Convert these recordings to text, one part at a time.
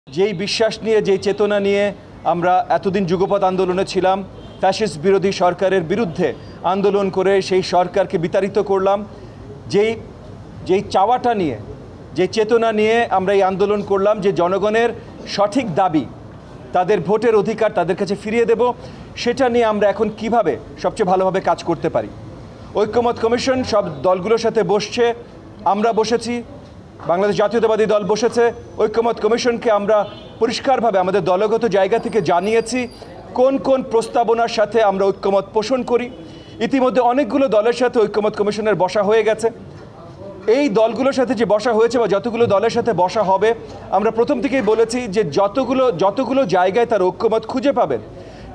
যেই বিশ্বাস নিয়ে যেই চেতনা নিয়ে আমরা এতদিন যুগপৎ আন্দোলনে ছিলাম, ফ্যাসিস্ট বিরোধী সরকারের বিরুদ্ধে আন্দোলন করে সেই সরকারকে বিতাড়িত করলাম, যেই চাওয়াটা নিয়ে যে চেতনা নিয়ে আমরা এই আন্দোলন করলাম যে জনগণের সঠিক দাবি, তাদের ভোটের অধিকার তাদের কাছে ফিরিয়ে দেব, সেটা নিয়ে আমরা এখন কিভাবে সবচেয়ে ভালোভাবে কাজ করতে পারি। ঐক্যমত কমিশন সব দলগুলোর সাথে বসছে, আমরা বসেছি, বাংলাদেশ জাতীয়তাবাদী দল বসেছে। ঐক্যমত কমিশনকে আমরা পরিষ্কারভাবে আমাদের দলগত জায়গা থেকে জানিয়েছি কোন কোন প্রস্তাবনার সাথে আমরা ঐক্যমত পোষণ করি। ইতিমধ্যে অনেকগুলো দলের সাথে ঐক্যমত কমিশনের বসা হয়ে গেছে। এই দলগুলোর সাথে যে বসা হয়েছে বা যতগুলো দলের সাথে বসা হবে, আমরা প্রথম থেকেই বলেছি যে যতগুলো জায়গায় তার ঐক্যমত খুঁজে পাবেন,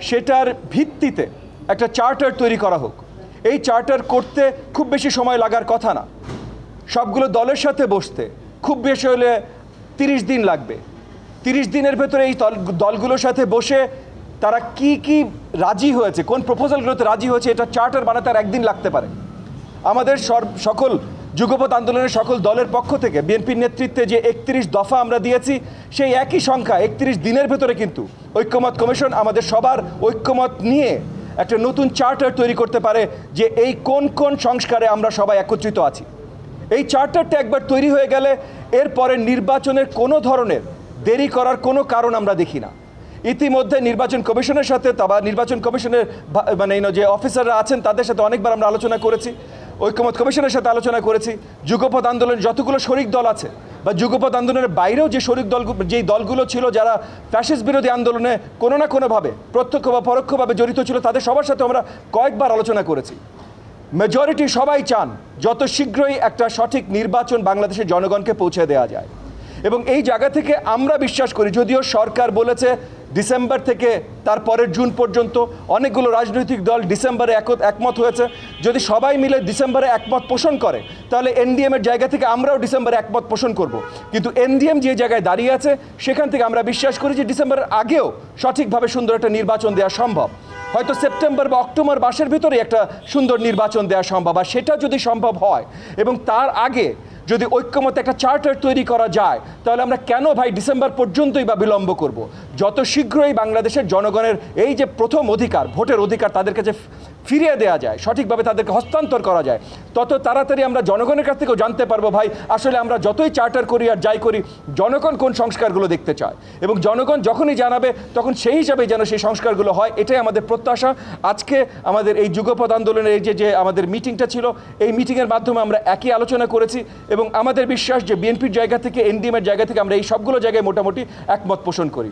সেটার ভিত্তিতে একটা চার্টার তৈরি করা হোক। এই চার্টার করতে খুব বেশি সময় লাগার কথা না, সবগুলো দলের সাথে বসতে খুব বেশি হলে 30 দিন লাগবে। 30 দিনের ভেতরে এই দলগুলোর সাথে বসে তারা কি রাজি হয়েছে, কোন প্রপোজালগুলোতে রাজি হয়েছে, এটা চার্টার বানাতে আর একদিন লাগতে পারে। আমাদের সকল যুগপৎ আন্দোলনের সকল দলের পক্ষ থেকে বিএনপির নেতৃত্বে যে 31 দফা আমরা দিয়েছি, সেই একই সংখ্যা 31 দিনের ভেতরে কিন্তু ঐক্যমত কমিশন আমাদের সবার ঐক্যমত নিয়ে একটা নতুন চার্টার তৈরি করতে পারে যে এই কোন কোন সংস্কারে আমরা সবাই একত্রিত আছি। এই চার্টারটা একবার তৈরি হয়ে গেলে এরপরে নির্বাচনের কোনো ধরনের দেরি করার কোনো কারণ আমরা দেখি না। ইতিমধ্যে নির্বাচন কমিশনের সাথে বা নির্বাচন কমিশনের যে অফিসাররা আছেন তাদের সাথে অনেকবার আমরা আলোচনা করেছি, ঐক্যমত কমিশনের সাথে আলোচনা করেছি। যুগপৎ আন্দোলনের যতগুলো শরিক দল আছে বা যুগপৎ আন্দোলনের বাইরেও যে শরিক দল, যেই দলগুলো ছিল যারা ফ্যাসিস্ট বিরোধী আন্দোলনে কোনো না কোনোভাবে প্রত্যক্ষ বা পরোক্ষভাবে জড়িত ছিল, তাদের সবার সাথে আমরা কয়েকবার আলোচনা করেছি। মেজরিটি সবাই চান যত শীঘ্রই একটা সঠিক নির্বাচন বাংলাদেশের জনগণকে পৌঁছে দেওয়া যায়। এবং এই জায়গা থেকে আমরা বিশ্বাস করি, যদিও সরকার বলেছে ডিসেম্বর থেকে তারপরের জুন পর্যন্ত, অনেকগুলো রাজনৈতিক দল ডিসেম্বরে একমত হয়েছে, যদি সবাই মিলে ডিসেম্বরে একমত পোষণ করে তাহলে এনডিএমের জায়গা থেকে আমরাও ডিসেম্বরে একমত পোষণ করব। কিন্তু এনডিএম যে জায়গায় দাঁড়িয়ে আছে সেখান থেকে আমরা বিশ্বাস করি যে ডিসেম্বরের আগেও সঠিকভাবে সুন্দর একটা নির্বাচন দেওয়া সম্ভব। হয়তো সেপ্টেম্বর বা অক্টোবর মাসের ভিতরে একটা সুন্দর নির্বাচন দেওয়া সম্ভব। আর সেটা যদি সম্ভব হয় এবং তার আগে যদি ঐক্যমতে একটা চার্টার তৈরি করা যায়, তাহলে আমরা কেন ভাই ডিসেম্বর পর্যন্তই বা বিলম্ব করব? যত শীঘ্রই বাংলাদেশের জনগণের এই যে প্রথম অধিকার, ভোটের অধিকার তাদের কাছে ফিরিয়ে দেওয়া যায়, সঠিকভাবে তাদেরকে হস্তান্তর করা যায়, তত তাড়াতাড়ি আমরা জনগণের কাছ থেকেও জানতে পারবো ভাই আসলে আমরা যতই চার্টার করি আর যাই করি, জনগণ কোন সংস্কারগুলো দেখতে চায়। এবং জনগণ যখনই জানাবে তখন সেই হিসাবে যেন সেই সংস্কারগুলো হয়, এটাই আমাদের প্রত্যাশা। আজকে আমাদের এই যুগপৎ আন্দোলনের এই যে আমাদের মিটিংটা ছিল, এই মিটিংয়ের মাধ্যমে আমরা একই আলোচনা করেছি এবং আমাদের বিশ্বাস যে বিএনপির জায়গা থেকে, এনডিএমের জায়গা থেকে আমরা এই সবগুলো জায়গায় মোটামুটি একমত পোষণ করি।